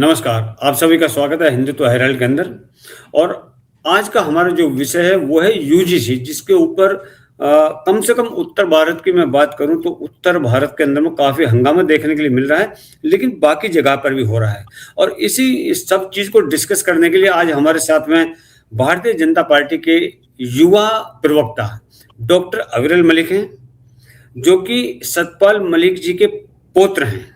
नमस्कार, आप सभी का स्वागत है हिंदुत्व हेराल्ड के अंदर। और आज का हमारा जो विषय है वो है यूजीसी, जिसके ऊपर कम से कम उत्तर भारत की मैं बात करूं तो उत्तर भारत के अंदर में काफ़ी हंगामा देखने के लिए मिल रहा है, लेकिन बाकी जगह पर भी हो रहा है। और इसी सब चीज़ को डिस्कस करने के लिए आज हमारे साथ में भारतीय जनता पार्टी के युवा प्रवक्ता डॉक्टर अविरल मलिक हैं, जो कि सतपाल मलिक जी के पौत्र हैं।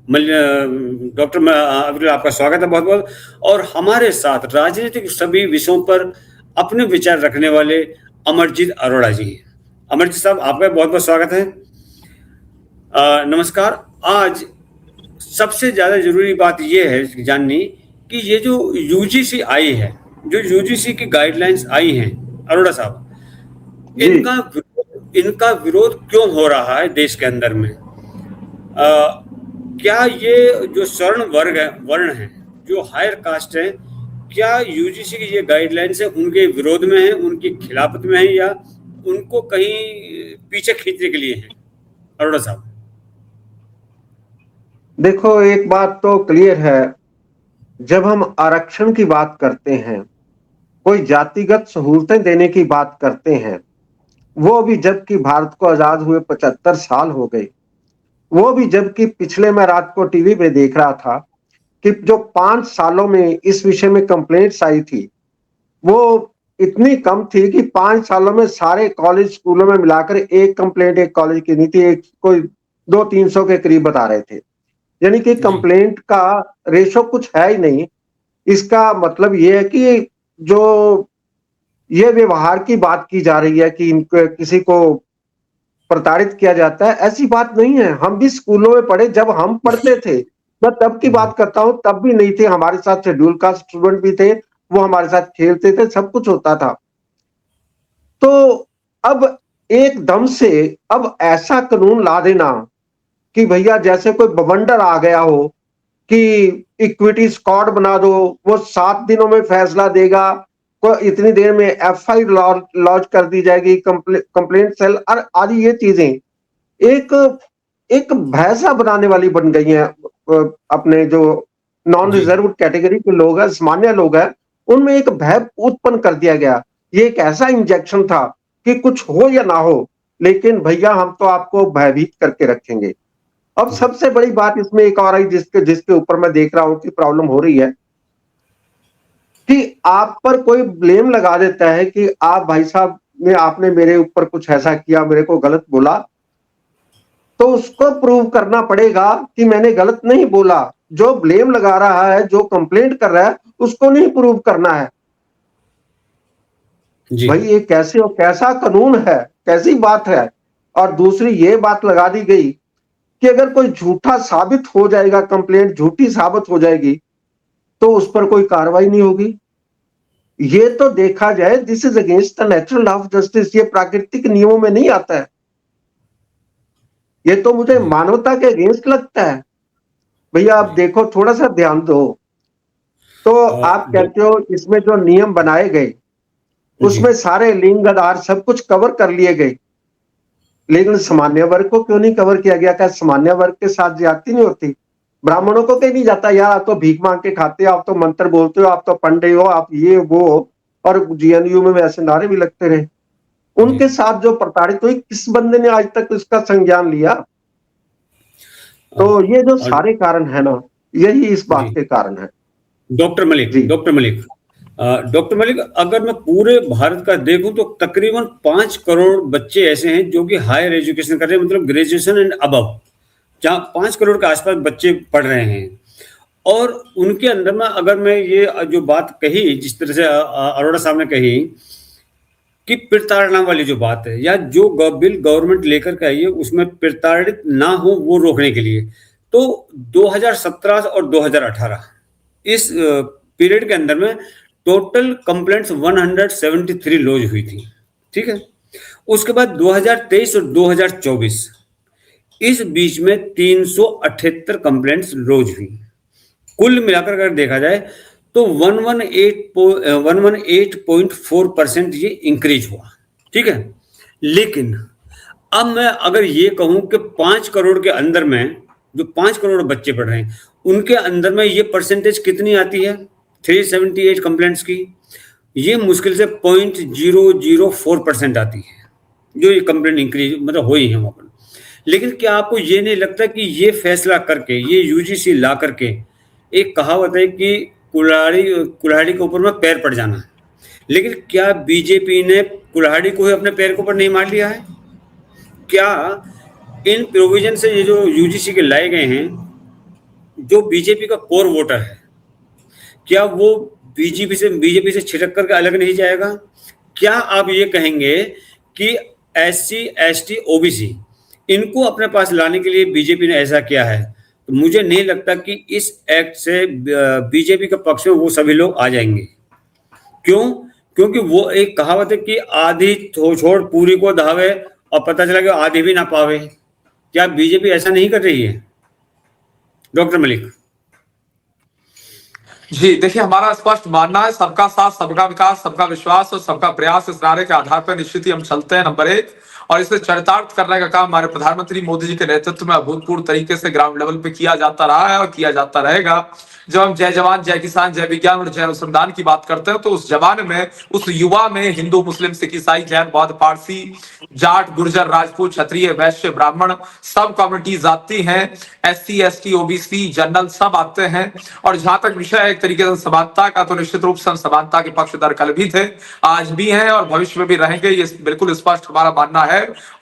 डॉक्टर अब्दुल, आपका स्वागत है बहुत बहुत। और हमारे साथ राजनीतिक सभी विषयों पर अपने विचार रखने वाले अमरजीत अरोड़ा जी हैं। अमरजीत साहब, आपका बहुत बहुत स्वागत है। नमस्कार। आज सबसे ज़्यादा जरूरी बात यह है जाननी कि ये जो यूजीसी आई है, जो यूजीसी की गाइडलाइंस आई हैं, अरोड़ा साहब, इनका विरोध क्यों हो रहा है देश के अंदर में? क्या ये जो वर्ण है, जो हायर कास्ट है, क्या यूजीसी की ये गाइडलाइंस है उनके विरोध में है, उनकी खिलाफत में है, या उनको कहीं पीछे खींचने के लिए है? अरोड़ा साहब, देखो, एक बात तो क्लियर है। जब हम आरक्षण की बात करते हैं, कोई जातिगत सहूलतें देने की बात करते हैं, वो भी जबकि भारत को आजाद हुए 75 साल हो गए, वो भी जबकि पिछले मैं रात को टीवी पे देख रहा था कि जो 5 सालों में इस विषय में कंप्लेंट्स आई थी, वो इतनी कम थी कि 5 सालों में सारे कॉलेज स्कूलों में मिलाकर एक कंप्लेंट एक कॉलेज की नहीं थी। एक कोई 200-300 के करीब बता रहे थे। यानी कि कंप्लेंट का रेशो कुछ है ही नहीं। इसका मतलब ये है कि जो ये व्यवहार की बात की जा रही है कि इनको किसी को प्रताड़ित किया जाता है, ऐसी बात नहीं है। हम भी स्कूलों में पढ़े, जब हम पढ़ते थे, मैं तब की बात करता हूं, तब भी नहीं थे। हमारे साथ शेड्यूल कास्ट स्टूडेंट भी थे, वो हमारे साथ खेलते थे, सब कुछ होता था। तो अब एकदम से अब ऐसा कानून ला देना कि भैया जैसे कोई बवंडर आ गया हो कि इक्विटी स्क्वाड बना दो, वो 7 दिनों में फैसला देगा, इतनी देर में एफआईआर लॉन्च कर दी जाएगी, कंप्लेंट सेल और आदि। ये चीजें एक एक भैंसा बनाने वाली बन गई हैं। अपने जो नॉन रिजर्व कैटेगरी के लोग हैं, सामान्य लोग हैं, उनमें एक भय उत्पन्न कर दिया गया। ये एक ऐसा इंजेक्शन था कि कुछ हो या ना हो, लेकिन भैया हम तो आपको भयभीत करके रखेंगे। अब सबसे बड़ी बात इसमें एक और आई, जिसके जिसके ऊपर मैं देख रहा हूं कि प्रॉब्लम हो रही है, कि आप पर कोई ब्लेम लगा देता है कि आप भाई साहब ने आपने मेरे ऊपर कुछ ऐसा किया, मेरे को गलत बोला, तो उसको प्रूव करना पड़ेगा कि मैंने गलत नहीं बोला। जो ब्लेम लगा रहा है, जो कंप्लेंट कर रहा है, उसको नहीं प्रूव करना है। भाई ये कैसे और कैसा कानून है, कैसी बात है। और दूसरी ये बात लगा दी गई कि अगर कोई झूठा साबित हो जाएगा, कंप्लेंट झूठी साबित हो जाएगी, तो उस पर कोई कार्रवाई नहीं होगी। ये तो देखा जाए, this is against the natural law of justice. ये प्राकृतिक नियमों में नहीं आता है। ये तो मुझे मानवता के अगेंस्ट लगता है। भैया आप देखो, थोड़ा सा ध्यान दो। तो आप कहते हो इसमें जो नियम बनाए गए, उसमें सारे लिंग आधार सब कुछ कवर कर लिए गए, लेकिन सामान्य वर्ग को क्यों नहीं कवर किया गया? क्या सामान्य वर्ग के साथ ज्यादती नहीं होती? ब्राह्मणों को कहीं नहीं जाता, यार आप तो भीख मांग के खाते हो, आप तो मंत्र बोलते हो, आप तो पंडे हो, आप ये वो, और जीएनयू में वैसे नारे भी लगते रहे। उनके साथ जो प्रताड़ित हुई, किस बंदे ने आज तक इसका संज्ञान लिया? तो ये जो सारे कारण है ना, यही इस बात के कारण है। डॉक्टर मलिक, अगर मैं पूरे भारत का देखूं तो तकरीबन 5 करोड़ बच्चे ऐसे हैं जो कि हायर एजुकेशन कर रहे हैं, मतलब ग्रेजुएशन एंड अबव, जहां 5 करोड़ के आसपास बच्चे पढ़ रहे हैं। और उनके अंदर में अगर मैं ये जो बात कही, जिस तरह से अरोड़ा साहब ने कही कि प्रताड़ना वाली जो बात है, या जो बिल गवर्नमेंट लेकर के आई है उसमें प्रताड़ित ना हो वो रोकने के लिए, तो 2017 और 2018 इस पीरियड के अंदर में टोटल कंप्लेंट्स 173 लॉन्च हुई थी। ठीक है। उसके बाद 2023 और 2024 इस बीच में 378 कंप्लेंट्स लॉन्च हुई। कुल मिलाकर अगर देखा जाए तो 118.4% ये इंक्रीज हुआ। ठीक है। लेकिन अब मैं अगर ये कहूं कि 5 करोड़ के अंदर में जो 5 करोड़ बच्चे पढ़ रहे हैं, उनके अंदर में ये परसेंटेज कितनी आती है 378 कंप्लेंट्स की, ये मुश्किल से 0.004% आती है जो ये कंप्लेंट इंक्रीज मतलब हुई है वहाँ पर। लेकिन क्या आपको ये नहीं लगता कि ये फैसला करके, ये यूजीसी ला करके, एक कहावत है कि कुल्हाड़ी के ऊपर में पैर पड़ जाना, लेकिन क्या बीजेपी ने कुल्हाड़ी को ही अपने पैर के ऊपर नहीं मार लिया है? क्या इन प्रोविजन से ये जो यूजीसी के लाए गए हैं, जो बीजेपी का कोर वोटर है, क्या वो बीजेपी से छिटक करके अलग नहीं जाएगा? क्या आप ये कहेंगे कि एससी, एसटी, ओबीसी इनको अपने पास लाने के लिए बीजेपी ने ऐसा किया है? तो मुझे नहीं लगता कि इस एक्ट से बीजेपी के पक्ष में वो सभी लोग आ जाएंगे। क्यों? क्योंकि वो एक कहावत है कि आधी छोड़ पूरी को धावे, और पता चला कि आधी भी ना पावे। क्या बीजेपी ऐसा नहीं कर रही है? डॉक्टर मलिक। जी देखिए, हमारा स्पष्ट मानना है सबका साथ, सबका विकास, सबका विश्वास और सबका प्रयास इस नारे के आधार पर निश्चित ही हम चलते हैं, नंबर एक। और इसे चरितार्थ करने का काम हमारे प्रधानमंत्री मोदी जी के नेतृत्व में अभूतपूर्व तरीके से ग्राउंड लेवल पे किया जाता रहा है और किया जाता रहेगा। जब हम जय जवान, जय किसान, जय विज्ञान और जय अनुसंधान की बात करते हैं तो उस जवान में, उस युवा में हिंदू, मुस्लिम, सिख, ईसाई, जैन, बौद्ध, पारसी, जाट, गुर्जर, राजपूत, क्षत्रिय, वैश्य, ब्राह्मण सब कम्युनिटीज आती हैं। एससी, एसटी, ओबीसी, जनरल सब आते हैं। और जहां तक विषय है एक तरीके से समानता का, तो निश्चित रूप से हम समानता के पक्षधर कल भी थे, आज भी हैं और भविष्य में भी रहेंगे। ये बिल्कुल स्पष्ट हमारा मानना है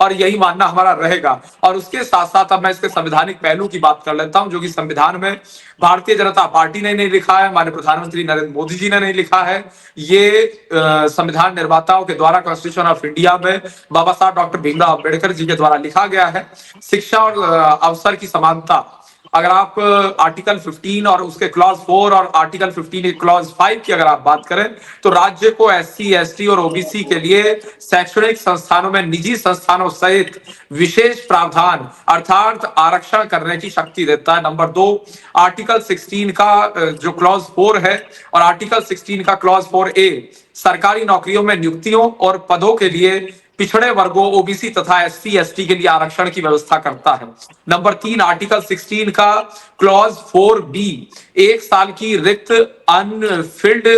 और यही मानना हमारा रहेगा। और उसके साथ साथ अब मैं इसके संवैधानिक पहलू की बात कर लेता हूं, जो कि संविधान में भारतीय जनता पार्टी ने नहीं लिखा है, हमारे प्रधानमंत्री नरेंद्र मोदी जी ने नहीं लिखा है। ये संविधान निर्माताओं के द्वारा, कॉन्स्टिट्यूशन ऑफ इंडिया में बाबा साहब डॉक्टर भीमराव अम्बेडकर जी के द्वारा लिखा गया है। शिक्षा और अवसर की समानता, अगर आप आर्टिकल 15 और उसके क्लॉज 4 और आर्टिकल 15 क्लॉज 5 की अगर आप बात करें तो राज्य को एससी, एसटी और ओबीसी के लिए शैक्षणिक संस्थानों में निजी संस्थानों सहित विशेष प्रावधान अर्थात आरक्षण करने की शक्ति देता है। नंबर 2, आर्टिकल 16 का जो क्लॉज 4 है और आर्टिकल 16 का क्लॉज 4A सरकारी नौकरियों में नियुक्तियों और पदों के लिए पिछड़े वर्गों, ओबीसी तथा एससी, एसटी के लिए आरक्षण की व्यवस्था करता है। नंबर 3, आर्टिकल 16 का क्लॉज 4B 1 साल की रिक्त अनफिल्ड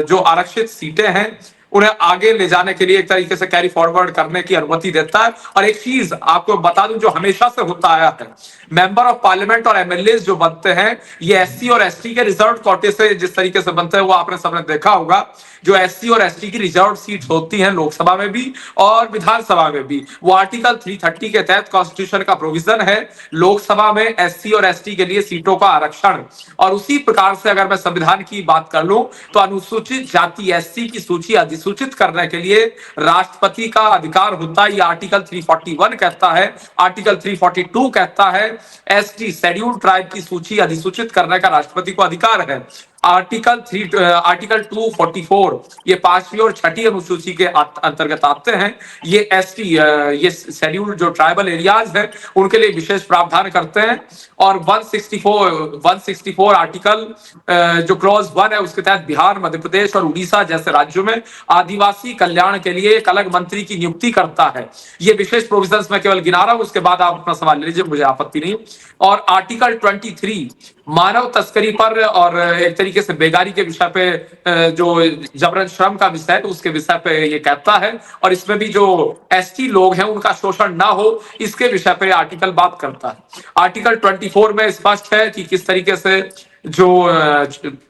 जो आरक्षित सीटें हैं उन्हें आगे ले जाने के लिए एक तरीके से कैरी फॉरवर्ड करने की अनुमति देता है। और एक चीज आपको बता दूं जो हमेशा से होता आया है, मेंबर ऑफ पार्लियामेंट और एमएलए जो बनते हैं ये एससी और एसटी के रिजर्व कोटे से जिस तरीके से बनते हैं वो आपने सबने देखा होगा। जो एससी और एसटी की रिजर्व सीट होती हैं लोकसभा में भी और विधानसभा में भी, वो आर्टिकल 330 के तहत कॉन्स्टिट्यूशन का प्रोविजन है लोकसभा में एससी और एसटी के लिए सीटों का आरक्षण। और उसी प्रकार से अगर मैं संविधान की बात कर लूं तो अनुसूचित जाति एससी की सूची अधिसूचित करने के लिए राष्ट्रपति का अधिकार होता है, ये आर्टिकल 341 कहता है। आर्टिकल 342 कहता है एसटी शेड्यूल ट्राइब की सूची अधिसूचित करने का राष्ट्रपति को अधिकार है। आर्टिकल 244 ये 5वीं और 6ठी अनुसूची के अंतर्गत आते हैं। ये एसटी ये शेड्यूल जो ट्राइबल एरियाज है उनके लिए विशेष प्रावधान करते हैं। और 164 आर्टिकल जो क्लॉज 1 है उसके तहत बिहार, मध्य प्रदेश और उड़ीसा जैसे राज्यों में आदिवासी कल्याण के लिए एक अलग मंत्री की नियुक्ति करता है। ये विशेष प्रोविजंस मैं केवल गिना रहा हूं, उसके बाद आप अपना सवाल ले लीजिए, मुझे आपत्ति नहीं। और आर्टिकल 23 मानव तस्करी पर और एक तरीके से बेगारी के विषय पे जो जबरन श्रम का विषय है उसके विषय पे ये कहता है। और इसमें भी जो एसटी लोग हैं उनका शोषण ना हो इसके विषय पे आर्टिकल बात करता है। आर्टिकल 24 में स्पष्ट है कि किस तरीके से जो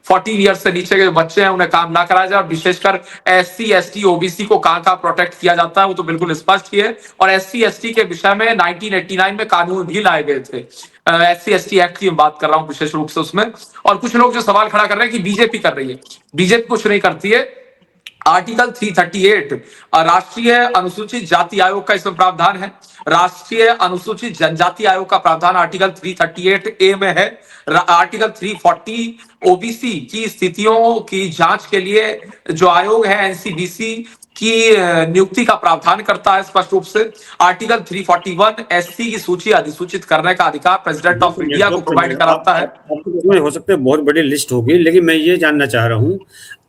14 ईयर्स से नीचे के बच्चे हैं उन्हें काम ना कराया जाए। विशेषकर एससी, एसटी, ओबीसी को कहां प्रोटेक्ट किया जाता है वो तो बिल्कुल स्पष्ट ही है। और एससी, एसटी के विषय में 1989 में कानून भी लाए गए थे, एससी एसटी एक्ट की बात कर रहा हूं विशेष रूप से उसमें। और कुछ लोग जो सवाल खड़ा कर रहे हैं कि बीजेपी कर रही है, बीजेपी कुछ नहीं करती है। आर्टिकल 338 राष्ट्रीय अनुसूचित जाति आयोग का इसमें प्रावधान है। राष्ट्रीय अनुसूचित जनजाति आयोग का प्रावधान आर्टिकल 338A में है। आर्टिकल 340 ओबीसी की स्थितियों की जांच के लिए जो आयोग है एनसीबीसी की नियुक्ति का प्रावधान करता है स्पष्ट रूप से। आर्टिकल 341 एससी की सूची अधिसूचित करने का अधिकार प्रेसिडेंट ऑफ इंडिया को प्रोवाइड कराता है। हो सकता है बहुत बड़ी लिस्ट होगी, लेकिन मैं ये जानना चाह रहा हूँ,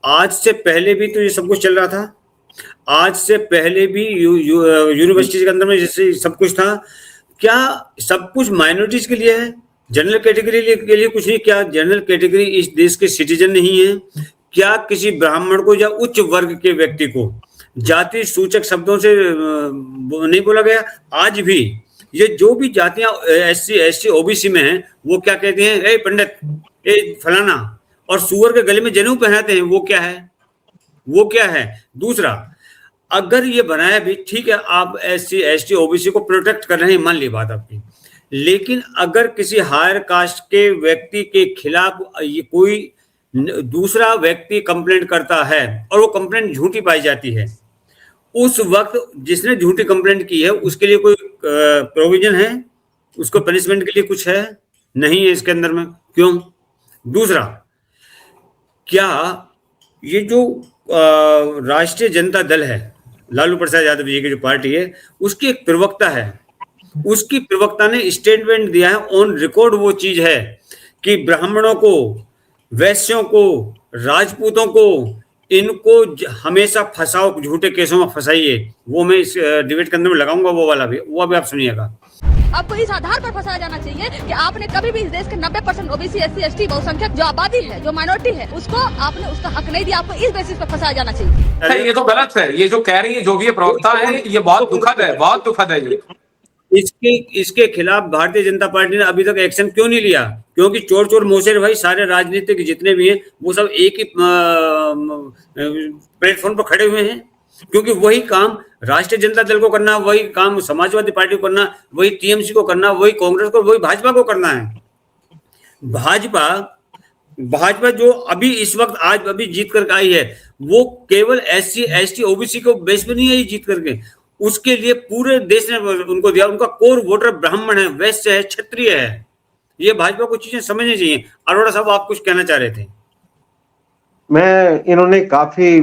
आज से पहले भी तो ये सब कुछ चल रहा था। आज से पहले भी यूनिवर्सिटी के अंदर में जैसे सब कुछ था, क्या सब कुछ माइनॉरिटीज के लिए है? जनरल कैटेगरी के लिए कुछ नहीं। क्या जनरल कैटेगरी इस देश के सिटीजन नहीं है? क्या किसी ब्राह्मण को या उच्च वर्ग के व्यक्ति को जाति सूचक शब्दों से नहीं बोला गया? आज भी ये जो भी जातियां SC ST OBC में हैं, वो क्या कहते हैं? ए पंडित, ए फलाना, और सुअर के गले में जनेऊ पहनाते हैं। वो क्या है? वो क्या है? दूसरा, अगर ये बनाया भी ठीक है, आप SC ST OBC को प्रोटेक्ट कर रहे हैं, मान ली बात आपकी, लेकिन अगर किसी हायर कास्ट के व्यक्ति के खिलाफ ये कोई दूसरा व्यक्ति कंप्लेंट करता है और वो कंप्लेंट झूठी पाई जाती है, उस वक्त जिसने झूठी कंप्लेंट की है उसके लिए कोई प्रोविजन है? उसको पनिशमेंट के लिए कुछ है? नहीं है इसके अंदर में। क्यों? दूसरा, क्या ये जो राष्ट्रीय जनता दल है, लालू प्रसाद यादव जी की जो पार्टी है, उसकी एक प्रवक्ता है, उसकी प्रवक्ता ने स्टेटमेंट दिया है, ऑन रिकॉर्ड वो चीज है कि ब्राह्मणों को, वैश्यों को, राजपूतों को, इनको हमेशा फंसाओ, झूठे केसों में फंसाइए। वो मैं इस डिबेट के अंदर में लगाऊंगा, वो वाला भी, वो अभी आप सुनिएगा। आपको इस आधार पर फंसाया जाना चाहिए कि आपने कभी भी इस देश के 90% OBC SC ST बहुसंख्यक जो आबादी है, जो माइनॉरिटी है, उसको आपने उसका हक नहीं दिया। आपको इस बेसिस पर फंसाया जाना चाहिए। ये तो गलत है। ये जो कह रही है, जो भी ये प्रवक्ता है, ये बहुत दुखद है, बहुत दुखद है ये। इसके खिलाफ भारतीय जनता पार्टी ने अभी तक एक्शन क्यों नहीं लिया? क्योंकि चोर चोर मोशेर भाई सारे राजनीतिक जितने भी हैं वो सब एक ही प्लेटफॉर्म पर खड़े हुए हैं, क्योंकि वही काम राष्ट्रीय जनता दल को करना, वही काम समाजवादी पार्टी को करना, वही TMC को करना, वही कांग्रेस को, वही भाजपा को करना है। भाजपा जो अभी इस वक्त आज अभी जीत कर आई है, वो केवल SC ST OBC को बेस पे नहीं है जीत करके, उसके लिए पूरे देश ने उनको दिया। उनका कोर वोटर ब्राह्मण है, वैश्य है, क्षत्रिय है। ये भाजपा को चीजें समझनी चाहिए। अरोड़ा साहब, आप कुछ कहना चाह रहे थे? इन्होंने काफी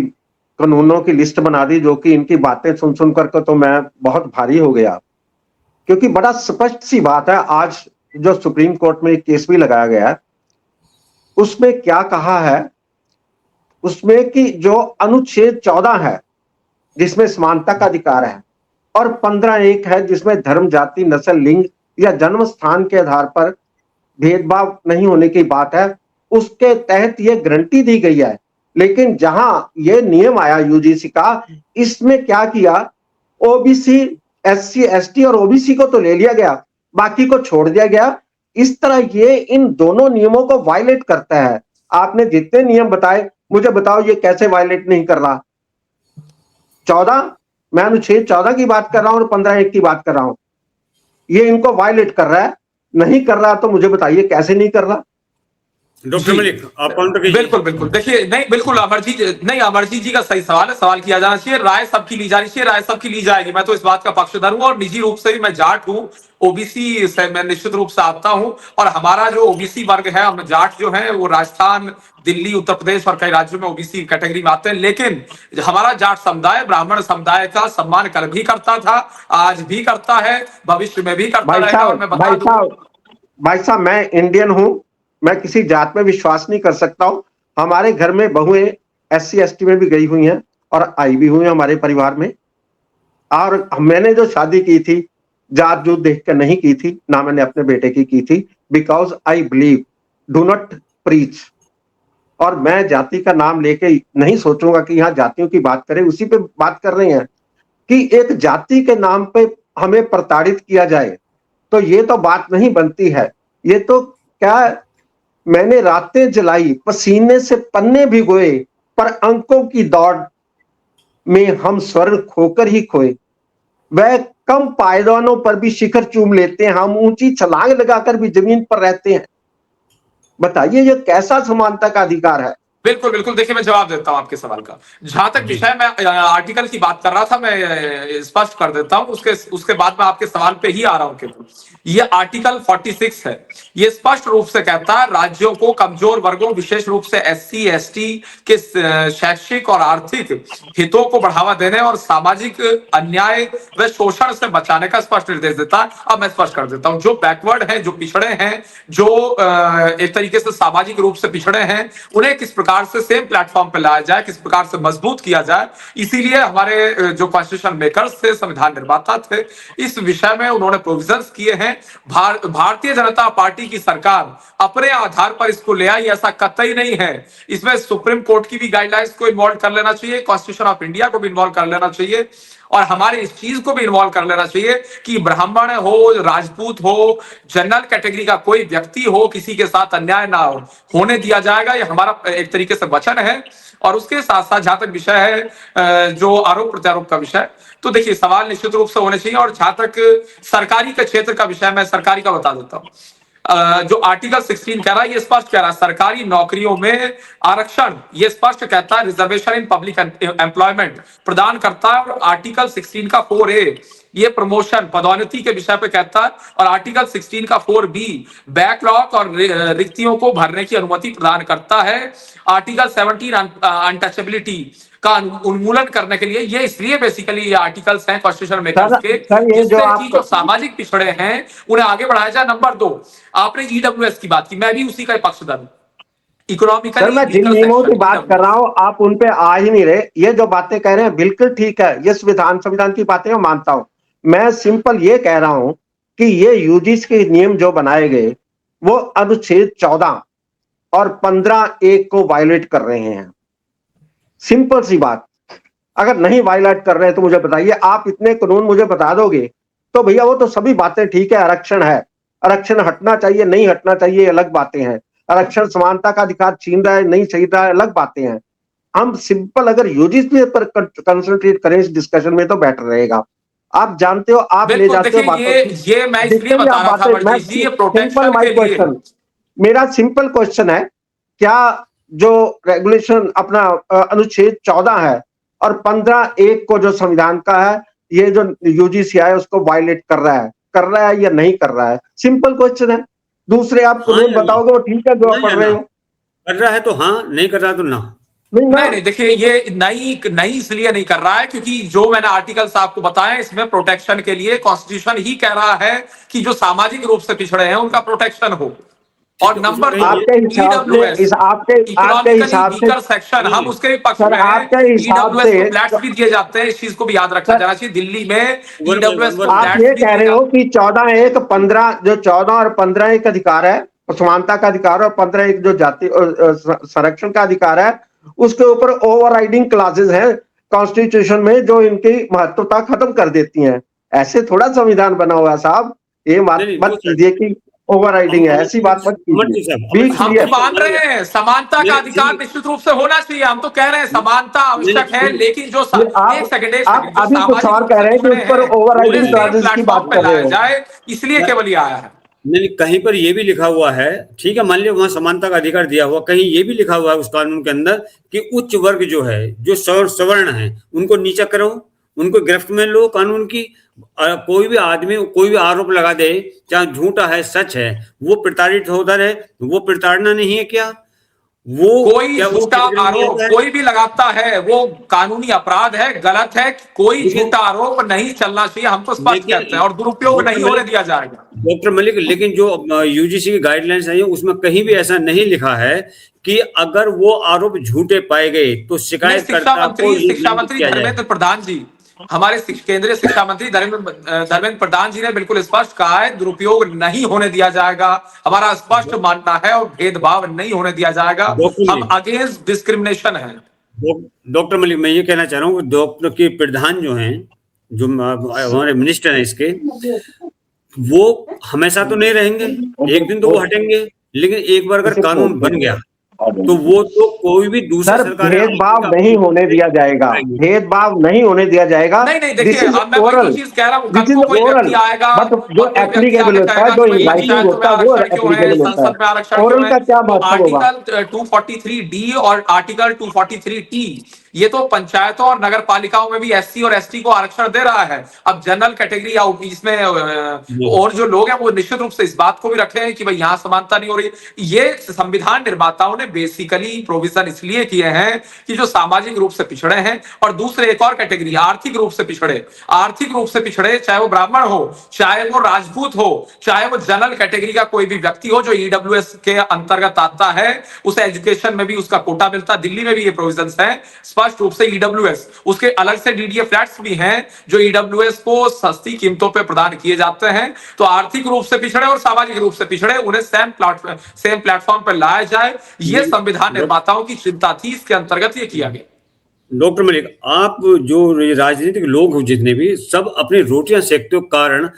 कानूनों की लिस्ट बना दी, जो कि इनकी बातें सुन सुन करके तो मैं बहुत भारी हो गया, क्योंकि बड़ा स्पष्ट सी बात है। आज जो सुप्रीम कोर्ट में एक केस भी लगाया गया है, उसमें क्या कहा है, उसमें कि जो अनुच्छेद 14 है जिसमें समानता का अधिकार है, और 15(1) है जिसमें धर्म, जाति, नस्ल, लिंग या जन्म स्थान के आधार पर भेदभाव नहीं होने की बात है, उसके तहत यह गारंटी दी गई है। लेकिन जहां यह नियम आया UGC का, इसमें क्या किया, OBC SC ST और OBC को तो ले लिया गया, बाकी को छोड़ दिया गया। इस तरह ये इन दोनों नियमों को वायलेट करता है। आपने जितने नियम बताए, मुझे बताओ ये कैसे वायलेट नहीं कर रहा? 14, मैं अनुच्छेद 14 की बात कर रहा हूं और 15(1) की बात कर रहा हूं। ये इनको वायलेट कर रहा है, नहीं कर रहा तो मुझे बताइए कैसे नहीं कर रहा? डॉक्टर मलिक, आप काउंटर कीजिए। बिल्कुल बिल्कुल, देखिए, नहीं बिल्कुल अमरजीत जी का सही सवाल है, सवाल किया जाना चाहिए, राय सबकी ली जानी चाहिए, राय सबकी ली जाएगी। मैं तो इस बात का पक्षधर हूं, और निजी रूप से भी मैं जाट हूं, OBC से मैं निश्चित रूप से आता हूं, और हमारा जो OBC वर्ग है, हम जाट जो है वो राजस्थान, दिल्ली, उत्तर प्रदेश और कई राज्यों में OBC कैटेगरी में आते हैं। लेकिन हमारा जाट समुदाय ब्राह्मण समुदाय का सम्मान कल भी करता था, आज भी करता है, भविष्य में भी करता रहेगा। और मैं भाई साहब, मैं इंडियन हूं, मैं किसी जात में विश्वास नहीं कर सकता हूं। हमारे घर में बहुएं SC ST में भी गई हुई हैं और आई भी हुई हैं हमारे परिवार में। और मैंने जो शादी की थी, जात जूत देख कर नहीं की थी, ना मैंने अपने बेटे की थी, because I believe, do not preach. और मैं जाति का नाम लेके नहीं सोचूंगा कि यहाँ जातियों की बात करें। उसी पे बात कर रहे हैं कि एक जाति के नाम पे हमें प्रताड़ित किया जाए, तो ये तो बात नहीं बनती है। ये तो क्या, मैंने रातें जलाई, पसीने से पन्ने भिगोए, पर अंकों की दौड़ में हम स्वर्ण खोकर ही खोए। वह कम पायदानों पर भी शिखर चूम लेते हैं, हम ऊंची छलांग लगाकर भी जमीन पर रहते हैं। बताइए ये कैसा समानता का अधिकार है? बिल्कुल बिल्कुल, देखिए मैं जवाब देता हूं आपके सवाल का। जहां तक विषय में आर्टिकल की बात कर रहा था, मैं स्पष्ट कर देता हूं, उसके बाद मैं आपके सवाल पे ही आ रहा हूं। केवल ये आर्टिकल 46 है, ये स्पष्ट रूप से कहता है राज्यों को कमजोर वर्गों, विशेष रूप से SC ST के शैक्षिक और आर्थिक हितों को बढ़ावा देने और सामाजिक अन्याय व शोषण से बचाने का स्पष्ट निर्देश देता है। अब मैं स्पष्ट कर देता हूं, जो बैकवर्ड हैं, जो पिछड़े हैं, जो एक तरीके से सामाजिक रूप से पिछड़े हैं, उन्हें किस प्रकार से सेम प्लेटफॉर्म पे लाया जाए, किस प्रकार से मजबूत किया जाए। इसीलिए हमारे जो कॉन्स्टिट्यूशन मेकर्स थे, संविधान निर्माता थे, इस विषय में उन्होंने प्रोविजंस किए हैं भारतीय जनता पार्टी की सरकार अपने आधार पर इसको ले आई, ऐसा कतई नहीं है। इसमें सुप्रीम कोर्ट की भी गाइडलाइंस को इन्वॉल्व कर लेना चाहिए, कॉन्स्टिट्यूशन ऑफ इंडिया को भी इन्वॉल्व कर लेना चाहिए, और हमारे इस चीज को भी इन्वॉल्व कर लेना चाहिए कि ब्राह्मण हो, राजपूत हो, जनरल कैटेगरी का कोई व्यक्ति हो, किसी के साथ अन्याय ना होने दिया जाएगा। ये हमारा एक तरीके से वचन है। और उसके साथ साथ जहां तक विषय है जो आरोप प्रत्यारोप का विषय, तो देखिए सवाल निश्चित रूप से होने चाहिए। और जहां तक सरकारी के क्षेत्र का विषय, मैं सरकारी का बता देता हूं। जो आर्टिकल 16 कह रहा है, ये स्पष्ट कह रहा है सरकारी नौकरियों में आरक्षण, ये स्पष्ट कहता है रिजर्वेशन इन पब्लिक एम्प्लॉयमेंट प्रदान करता है। और आर्टिकल 16 का 4A ये प्रमोशन पदोन्नति के विषय पे कहता है। और आर्टिकल 16 का 4B बैकलॉग और रिक्तियों को भरने की अनुमति प्रदान करता है। आर्टिकल 17 अनटचेबिलिटी का उन्मूलन करने के लिए, ये इसलिए बेसिकली ये आर्टिकल्स हैं कॉन्स्टिट्यूशन मेकर्स के, जिससे कि जो सामाजिक पिछड़े हैं उन्हें आगे बढ़ाया जाए। नंबर 2, आपने ईडब्ल्यूएस की बात की, मैं भी उसी का पक्षधर हूं। इकोनॉमिकली सर, मैं जिन नियमों की बात कर रहा हूं आप उन पे आ ही नहीं रहे। ये जो बातें कह रहे हैं बिल्कुल ठीक है, ये संविधान की बातें मैं मानता हूं। मैं सिंपल ये कह रहा हूं कि ये यूजीसी के नियम जो बनाए गए वो अनुच्छेद 14 और 15(1) को वायलेट कर रहे हैं। सिंपल सी बात, अगर नहीं वायलेट कर रहे हैं तो मुझे बताइए। आप इतने कानून मुझे बता दोगे तो भैया वो तो सभी बातें ठीक है, आरक्षण है, आरक्षण हटना चाहिए नहीं हटना चाहिए अलग बातें हैं, आरक्षण समानता का अधिकार छीन रहा है नहीं छीन रहा है अलग बातें हैं। हम सिंपल अगर यूजीसी पर कंसंट्रेट करें इस डिस्कशन में तो बेटर रहेगा। आप जानते हो, आप ले जाते हो बातों ये मैं इसलिए बता रहा था जी, ये प्रोटेक्शन के लिए। मेरा सिंपल क्वेश्चन है, क्या जो रेगुलेशन अपना अनुच्छेद 14 है और 15(1) को जो संविधान का है, ये जो यूजीसी है उसको वायलेट कर रहा है या नहीं कर रहा है? सिंपल क्वेश्चन है। दूसरे आप कानून बताओगे वो ठीक है जो आप पढ़ रहे हो, कर रहा है तो हाँ, नहीं कर रहा तो ना। नहीं, देखिए ये नहीं इसलिए नहीं कर रहा है क्योंकि जो मैंने आर्टिकल्स आपको बताया इसमें प्रोटेक्शन के लिए कॉन्स्टिट्यूशन ही कह रहा है कि जो सामाजिक रूप से पिछड़े हैं उनका प्रोटेक्शन हो। और नंबर 2, आपके हिसाब से सेक्शन हम उसके भी पक्ष में हैं। ईडब्ल्यूएस को फ्लैट्स भी दिए जाते हैं, इस चीज को भी याद रखा जाना चाहिए। दिल्ली में ईडब्ल्यूएस को आप ये कह रहे हो कि 14(1) 15 जो 14 और 15(1) अधिकार है समानता का अधिकार, और 15(1) जो जाति संरक्षण का अधिकार है, उसके ऊपर ओवरराइडिंग क्लासेस हैं कॉन्स्टिट्यूशन में जो इनकी महत्वता खत्म कर देती हैं। ऐसे थोड़ा संविधान बना हुआ है साहब, ये मत कीजिए कि ओवरराइडिंग है, ऐसी बात मत कीजिए। हम तो मान रहे हैं समानता का अधिकार निश्चित रूप से होना चाहिए, हम तो कह रहे हैं समानता आवश्यक है, लेकिन जो एक सेकंड आप अभी कुछ और कह रहे हैं कि उस पर ओवरराइडिंग क्लासेस की बात कर रहे जाए, इसलिए केवल ये आया है। नहीं, कहीं पर ये भी लिखा हुआ है, ठीक है, मान लिया वहां समानता का अधिकार दिया हुआ, कहीं ये भी लिखा हुआ है उस कानून के अंदर कि उच्च वर्ग जो है, जो सवर्ण है, उनको नीचा करो, उनको गिरफ्त में लो कानून की। कोई भी आदमी कोई भी आरोप लगा दे, चाहे झूठा है सच है, वो प्रताड़ित होता रहे, वो प्रताड़ना नहीं है क्या? वो कोई झूठा आरोप कोई भी लगाता है वो कानूनी अपराध है, गलत है। कोई झूठा आरोप नहीं चलना चाहिए, हम तो स्पष्ट कहते हैं, और दुरुपयोग नहीं होने दिया जाएगा। डॉक्टर मलिक, लेकिन जो यूजीसी की गाइडलाइंस है उसमें कहीं भी ऐसा नहीं लिखा है कि अगर वो आरोप झूठे पाए गए तो शिकायतकर्ता को शिक्षा मंत्री धर्मेंद्र प्रधान जी, हमारे केंद्रीय शिक्षा मंत्री धर्मेंद्र प्रधान जी ने बिल्कुल स्पष्ट कहा है दुरुपयोग नहीं होने दिया जाएगा। हमारा स्पष्ट मानना है और भेदभाव नहीं होने दिया जाएगा। हम अगेंस्ट डिस्क्रिमिनेशन है। डॉक्टर मलिक, मैं ये कहना चाह रहा हूँ डॉक्टर के प्रधान जो हैं, जो हमारे मिनिस्टर हैं इसके, वो हमेशा तो नहीं रहेंगे, एक दिन तो वो हटेंगे, लेकिन एक बार अगर कानून बन गया तो वो तो कोई भी दूसरा सरकार भेदभाव नहीं होने दिया जाएगा, भेदभाव नहीं होने दिया जाएगा। नहीं देखिए, मैं वही चीज कह रहा हूं, कल को कोई व्यक्ति आएगा, बट जो एप्लीकेबल होता है, जो इनवाइटिंग होता है, वो एप्लीकेबल होता है। ओरल का क्या महत्व होगा? आर्टिकल 243D और आर्टिकल 243T ये तो पंचायतों और नगर पालिकाओं में भी एससी और एसटी को आरक्षण दे रहा है। अब जनरल कैटेगरी या इसमें और जो लोग हैं वो निश्चित रूप से इस बात को भी रखे हैं कि भाई यहाँ समानता नहीं हो रही। ये संविधान निर्माताओं ने बेसिकली प्रोविजन इसलिए किए हैं कि जो सामाजिक रूप से पिछड़े हैं, और दूसरे एक और कैटेगरी आर्थिक रूप से पिछड़े, चाहे वो ब्राह्मण हो, चाहे वो राजपूत हो, चाहे वो जनरल कैटेगरी का कोई भी व्यक्ति हो जो ईडब्ल्यूएस के अंतर्गत आता है, उसे एजुकेशन में भी उसका कोटा मिलता है। दिल्ली में भी ये प्रोविजन है, स्पष्ट रूप से ईडब्ल्यूएस, उसके अलग से डीडीए फ्लैट्स भी हैं जो ईडब्ल्यूएस को सस्ती कीमतों पर प्रदान किए जाते हैं। तो आर्थिक रूप से पिछड़े और सामाजिक रूप से पिछड़े उन्हें सेम प्लेटफॉर्म पर लाया जाए, ये संविधान निर्माताओं की चिंता थी, इसके अंतर्गत ये किया गया। डॉक्टर मलिक, आप जो राजनीतिक लोग हो जितने भी, सब अपनी रोटियां सेकते हो कारण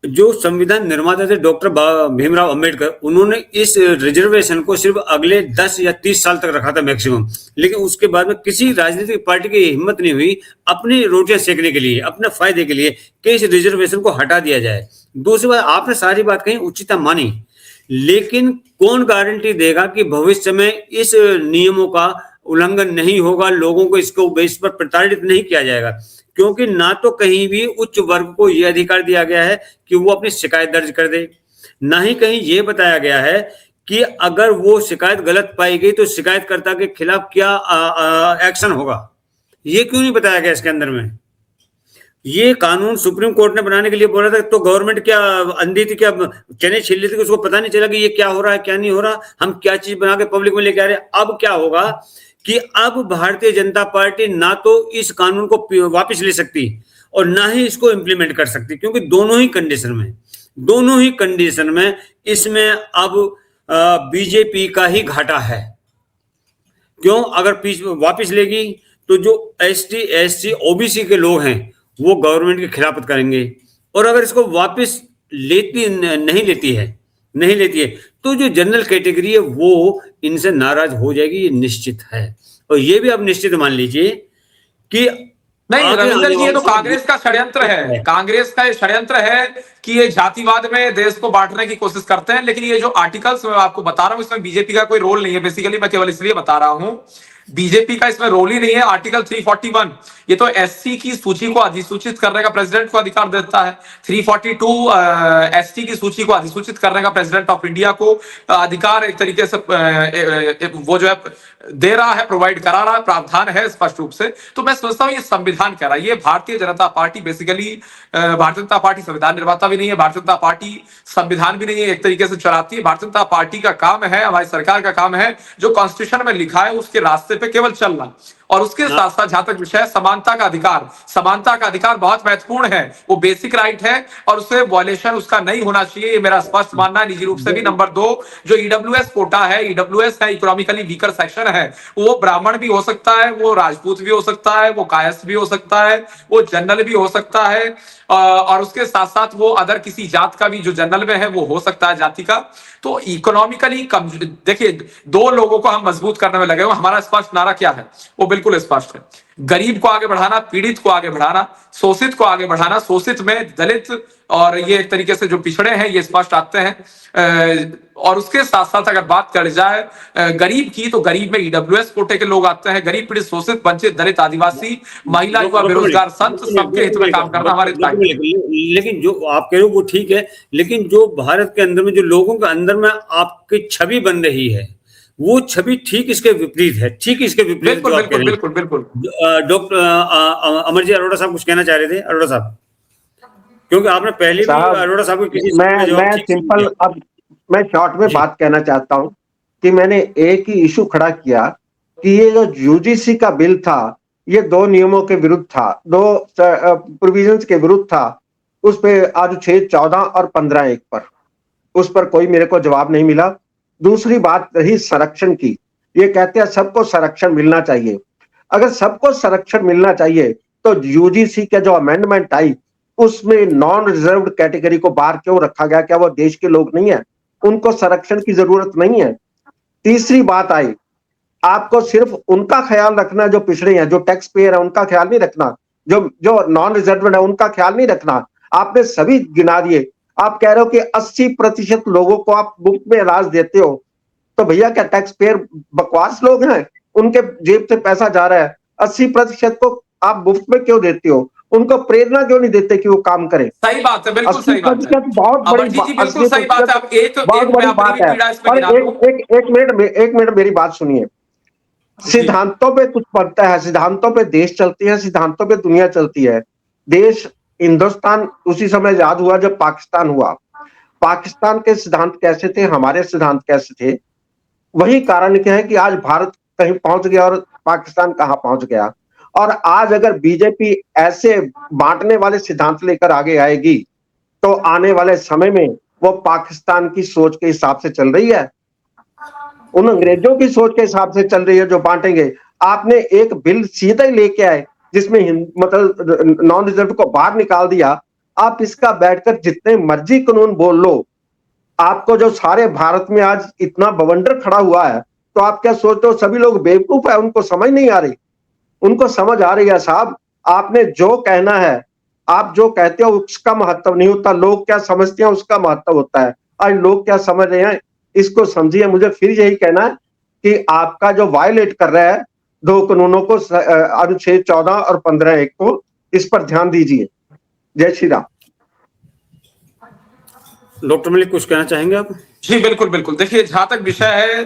जो संविधान निर्माता थे डॉक्टर भीमराव अंबेडकर, उन्होंने इस रिजर्वेशन को सिर्फ अगले 10 या 30 साल तक रखा था मैक्सिमम, लेकिन उसके बाद में किसी राजनीतिक पार्टी की हिम्मत नहीं हुई अपनी रोटियां सेकने के लिए, अपने फायदे के लिए, कि इस रिजर्वेशन को हटा दिया जाए। दूसरी बात, आपने सारी बात कही, उचितता मानी, लेकिन कौन गारंटी देगा कि भविष्य में इस नियमों का उल्लंघन नहीं होगा, लोगों को इसको बेस पर प्रताड़ित नहीं किया जाएगा? क्योंकि ना तो कहीं भी उच्च वर्ग को यह अधिकार दिया गया है कि वो अपनी शिकायत दर्ज कर दे, ना ही कहीं यह बताया गया है कि अगर वो शिकायत गलत पाई गई तो शिकायतकर्ता के खिलाफ क्या एक्शन होगा। ये क्यों नहीं बताया गया इसके अंदर में? ये कानून सुप्रीम कोर्ट ने बनाने के लिए बोला था, तो गवर्नमेंट क्या अंधी थी, क्या चने छील लेती, उसको पता नहीं चला कि ये क्या हो रहा है क्या नहीं हो रहा, हम क्या चीज बना के पब्लिक में लेके आ रहे हैं। अब क्या होगा कि अब भारतीय जनता पार्टी ना तो इस कानून को वापस ले सकती और ना ही इसको इम्प्लीमेंट कर सकती, क्योंकि दोनों ही कंडीशन में इसमें अब बीजेपी का ही घाटा है। क्यों? अगर वापस लेगी तो जो एसटी, एससी, ओबीसी के लोग हैं वो गवर्नमेंट की खिलाफत करेंगे, और अगर इसको वापस नहीं लेती है तो जो जनरल कैटेगरी है वो इनसे नाराज हो जाएगी, ये निश्चित है। और ये भी आप निश्चित मान लीजिए कि नहीं रविंदर जी, ये तो कांग्रेस का षड्यंत्र है। कांग्रेस का ये षड्यंत्र है कि ये जातिवाद में देश को बांटने की कोशिश करते हैं। लेकिन ये जो आर्टिकल्स मैं आपको बता रहा हूं, इसमें बीजेपी का कोई रोल नहीं है। बेसिकली मैं केवल इसलिए बता रहा हूं, बीजेपी का इसमें रोल ही नहीं है। आर्टिकल 341 ये तो एससी की सूची को अधिसूचित करने का प्रेसिडेंट को अधिकार देता है। 342 एसटी की सूची को अधिसूचित करने का प्रेसिडेंट ऑफ इंडिया को अधिकार एक तरीके से वो जो है दे रहा है, प्रोवाइड करा रहा है, प्रावधान है स्पष्ट रूप से। तो मैं समझता हूं ये संविधान कह रहा है। ये Bharatiya Janata party basically, Bharatiya Janata party संविधान निर्माता भी नहीं है, भारतीय जनता पार्टी संविधान भी नहीं है, एक तरीके से चलाती है। भारतीय जनता पार्टी का काम है, हमारी सरकार का काम है, जो कॉन्स्टिट्यूशन में लिखा है उसके रास्ते पे केवल चलना। और उसके साथ साथ जहां तक विषय समानता का अधिकार बहुत महत्वपूर्ण है, वो बेसिक राइट है और उससे वॉयलेशन उसका नहीं होना चाहिए, ये मेरा स्पष्ट मानना है निजी रूप से भी। नंबर 2, जो ईडब्ल्यूएस कोटा है, ईडब्ल्यूएस है इकोनॉमिकली वीकर सेक्शन है, वो ब्राह्मण भी हो सकता है, वो राजपूत भी हो सकता है, वो कायस्थ भी हो सकता है, वो जनरल भी हो सकता है, और उसके साथ साथ वो अदर किसी जात का भी जो जनरल में है वो हो सकता है जाति का। तो इकोनॉमिकली देखिए, 2 लोगों को हम मजबूत करने में लगे हो। हमारा स्पष्ट नारा क्या है? वो बिल्कुल स्पष्ट है, गरीब को आगे बढ़ाना, पीड़ित को आगे बढ़ाना, शोषित को आगे बढ़ाना, शोषित में दलित और ये एक तरीके से जो पिछड़े हैं ये स्पष्ट आते हैं। और उसके साथ साथ अगर बात कर जाए गरीब की, तो गरीब में ईडब्ल्यूएस कोटे के लोग आते हैं। गरीब, पीड़ित, शोषित, वंचित, दलित, आदिवासी, महिला, युवा, बेरोजगार, संत, सबके हित में काम करना हमारे। लेकिन जो आप कह रहे हो वो ठीक है, लेकिन जो भारत के अंदर में जो लोगों के अंदर में आपकी छवि बन रही है वो छवि ठीक इसके विपरीत है, बिल्कुल। डॉक्टर अमर जी अरोड़ा साहब कुछ कहना चाह रहे थे? अरोड़ा साहब, क्योंकि आपने पहले भी अरोड़ा साहब को किसी मैं सिंपल, अब मैं शॉर्ट में बात कहना चाहता हूं कि मैंने एक ही इशू खड़ा किया कि ये जो यूजीसी का बिल था ये 2 नियमों के विरुद्ध था, 2 प्रोविजंस के विरुद्ध था। उस पे आज 6, 14 और 15(1) पर उस पर कोई मेरे को जवाब नहीं मिला। दूसरी बात रही संरक्षण की, ये कहते हैं सबको संरक्षण मिलना चाहिए। अगर सबको संरक्षण मिलना चाहिए तो यूजीसी के जो अमेंडमेंट आई उसमें नॉन रिजर्व्ड कैटेगरी को बाहर क्यों रखा गया? क्या वो देश के लोग नहीं है? उनको संरक्षण की जरूरत नहीं है। तीसरी बात आई, आपको सिर्फ उनका ख्याल रखना जो पिछड़े हैं, जो टैक्स पेयर है, उनका ख्याल नहीं रखना, जो नॉन रिजर्व्ड है उनका ख्याल नहीं रखना। आपने सभी गिना दिए। आप कह रहे हो कि 80% लोगों को आप मुफ्त में इलाज देते हो, तो भैया क्या टैक्स पेयर बकवास लोग हैं? उनके जेब से पैसा जा रहा है, 80% को आप मुफ्त में क्यों देते हो? उनको प्रेरणा क्यों नहीं देते कि वो काम करें? सही बात है, बिल्कुल सही बात है, बहुत बड़ी बिल्कुल सही बात है। अब बहुत बड़ी बात है। और एक मिनट मेरी बात सुनिए। सिद्धांतों पे कुछ बनता है, सिद्धांतों पे देश चलती है, सिद्धांतों पे दुनिया चलती है। देश हिंदुस्तान उसी समय आजाद हुआ जब पाकिस्तान हुआ। पाकिस्तान के सिद्धांत कैसे थे, हमारे सिद्धांत कैसे थे? वही कारण क्या है कि आज भारत कहीं पहुंच गया और पाकिस्तान कहां पहुंच गया। और आज अगर बीजेपी ऐसे बांटने वाले सिद्धांत लेकर आगे आएगी तो आने वाले समय में वो पाकिस्तान की सोच के हिसाब से चल रही है, उन अंग्रेजों की सोच के हिसाब से चल रही है जो बांटेंगे। आपने एक बिल सीधा ही लेके आए जिसमें मतलब नॉन रिजर्व को बाहर निकाल दिया। आप इसका बैठकर जितने मर्जी कानून बोल लो, आपको जो सारे भारत में आज इतना बवंडर खड़ा हुआ है, तो आप क्या सोचते हो सभी लोग बेवकूफ है, उनको समझ नहीं आ रही? उनको समझ आ रही है साहब। आपने जो कहना है, आप जो कहते हो उसका महत्व नहीं होता, लोग क्या समझते हैं उसका महत्व होता है। आज लोग क्या समझ रहे हैं इसको समझिए। मुझे फिर यही कहना है कि आपका जो वायलेट कर रहा है दो कानूनों को, अनुच्छेद 14 और 15(1) को, इस पर ध्यान दीजिए। जय श्री राम। डॉक्टर मलिक कुछ कहना चाहेंगे आप? जी बिल्कुल बिल्कुल। देखिए, जहां तक विषय है,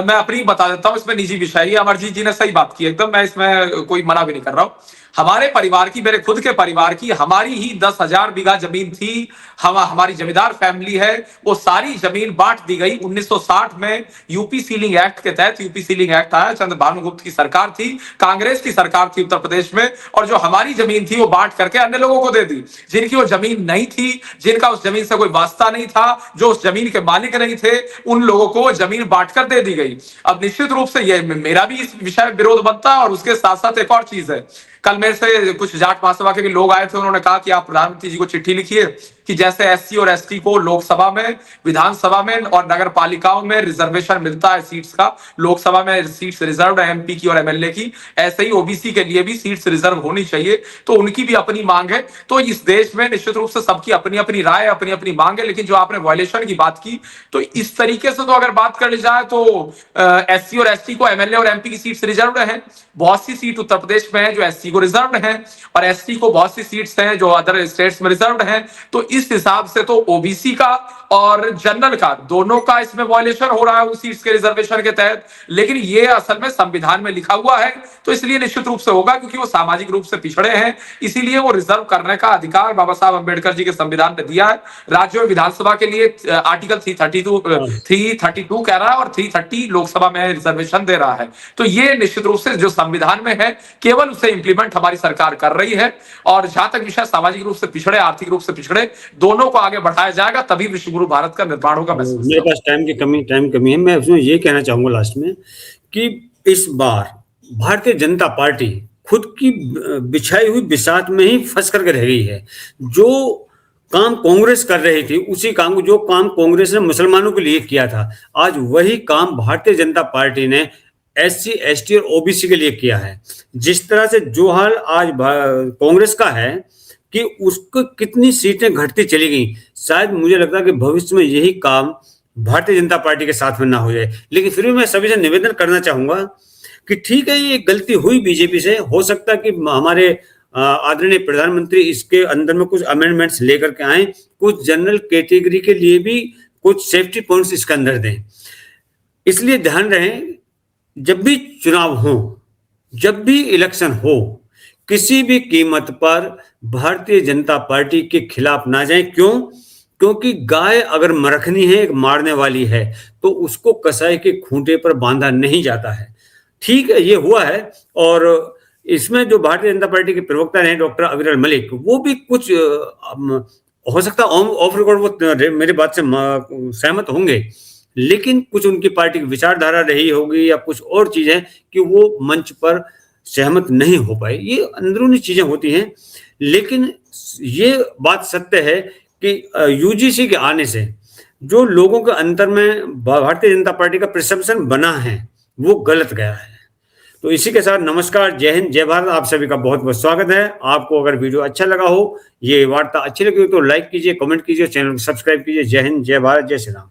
मैं अपनी बता देता हूं, इसमें निजी विषय है। अमरजीत जी ने सही बात की एकदम, मैं इसमें कोई मना भी नहीं कर रहा हूं। हमारे परिवार की, मेरे खुद के परिवार की, हमारी ही 10,000 बीघा जमीन थी। हमारी जमींदार फैमिली है, वो सारी जमीन बांट दी गई 1960 में यूपी सीलिंग एक्ट के तहत। यूपी सीलिंग एक्ट आया, चंद्रभानु गुप्त की सरकार थी, कांग्रेस की सरकार थी उत्तर प्रदेश में, और जो हमारी जमीन थी वो बांट करके अन्य लोगों को दे दी, जिनकी वो जमीन नहीं थी, जिनका उस जमीन से कोई वास्ता नहीं था, जो उस जमीन के मालिक नहीं थे, उन लोगों को जमीन बांट कर दे दी गई। अब निश्चित रूप से ये मेरा भी इस विषय में विरोध बनता है। और उसके साथ साथ एक और चीज है, कल मेरे से कुछ जाट महासभा के भी लोग आए थे, उन्होंने कहा कि आप प्रधानमंत्री जी को चिट्ठी लिखिए कि जैसे एससी और एसटी को लोकसभा में, विधानसभा में और नगर पालिकाओं में रिजर्वेशन मिलता है सीट्स का, लोकसभा में सीट्स रिजर्व है एमपी की और एमएलए की, ऐसे ही ओबीसी के लिए भी सीट्स रिजर्व होनी चाहिए। तो उनकी भी अपनी मांग है। तो इस देश में निश्चित रूप से सबकी अपनी अपनी राय, अपनी अपनी मांग है। लेकिन जो आपने वायलेशन की बात की, तो इस तरीके से तो अगर बात कर ली जाए तो एससी और एसटी को एमएलए और एमपी की सीट्स रिजर्व है। बहुत सी सीट उत्तर प्रदेश में है जो एससी को रिजर्व है, और एसटी को बहुत सी सीट्स हैं जो अदर स्टेट्स में रिजर्व हैं। तो इस हिसाब से तो ओबीसी का और जनरल का, दोनों का इसमें वायलेशन हो रहा है उस सीट्स के रिजर्वेशन के तहत। लेकिन ये असल में संविधान में लिखा हुआ है, तो इसलिए निश्चित रूप से होगा, क्योंकि वो सामाजिक रूप से पिछड़े हैं, इसीलिए वो रिजर्व करने का अधिकार बाबा साहब अंबेडकर जी के संविधान ने दिया है। राज्यों में विधानसभा के लिए आर्टिकल 332 कह रहा है, और 330 लोकसभा में रिजर्वेशन दे रहा है। तो ये निश्चित रूप से जो संविधान में है, केवल उसे इंप्लीमेंट हमारी सरकार कर रही है। और जहां तक विषय सामाजिक रूप से पिछड़े, आर्थिक रूप से पिछड़े, दोनों को आगे बढ़ाया जाएगा, तभी विश्व गुरु भारत का निर्माण होगा। मेरे पास टाइम कमी है। मैं उसमें ये कहना चाहूंगा लास्ट में कि इस बार भारतीय जनता पार्टी खुद की बिछाई हुई बिसात में ही फंस करके रह गई है। जो काम कांग्रेस कर रही थी, उसी काम, जो काम कांग्रेस ने मुसलमानों के लिए किया था, आज वही काम भारतीय जनता पार्टी ने एससी, एसटी और ओबीसी के लिए किया है। जिस तरह से जो हाल आज कांग्रेस का है कि उसको कितनी सीटें घटती चली गई, शायद मुझे लगता है कि भविष्य में यही काम भारतीय जनता पार्टी के साथ में ना हो जाए। लेकिन फिर भी मैं सभी से निवेदन करना चाहूंगा कि ठीक है, ये गलती हुई बीजेपी से, हो सकता है कि हमारे आदरणीय प्रधानमंत्री इसके अंदर में कुछ अमेंडमेंट्स लेकर के आए, कुछ जनरल कैटेगरी के लिए भी कुछ सेफ्टी पॉइंट्स इसके अंदर दें। इसलिए ध्यान रहे, जब भी चुनाव हो, जब भी इलेक्शन हो, किसी भी कीमत पर भारतीय जनता पार्टी के खिलाफ ना जाएं। क्यों? क्योंकि गाय अगर मरखनी है, मारने वाली है, तो उसको कसाई के खूंटे पर बांधा नहीं जाता है। ठीक है, ये हुआ है। और इसमें जो भारतीय जनता पार्टी के प्रवक्ता हैं डॉक्टर अविरल मलिक, वो भी कुछ हो सकता है ऑफ रिकॉर्ड वो मेरी बात से सहमत होंगे, लेकिन कुछ उनकी पार्टी की विचारधारा रही होगी या कुछ और चीजें कि वो मंच पर सहमत नहीं हो पाए। ये अंदरूनी चीजें होती हैं। लेकिन ये बात सत्य है कि यूजीसी के आने से जो लोगों के अंतर में भारतीय जनता पार्टी का परसेप्शन बना है, वो गलत गया है। तो इसी के साथ नमस्कार, जय हिंद, जय भारत। आप सभी का बहुत बहुत स्वागत है। आपको अगर वीडियो अच्छा लगा हो, ये वार्ता अच्छी लगी हो, तो लाइक कीजिए, कमेंट कीजिए, चैनल को सब्सक्राइब कीजिए। जय हिंद, जय भारत, जय श्री राम।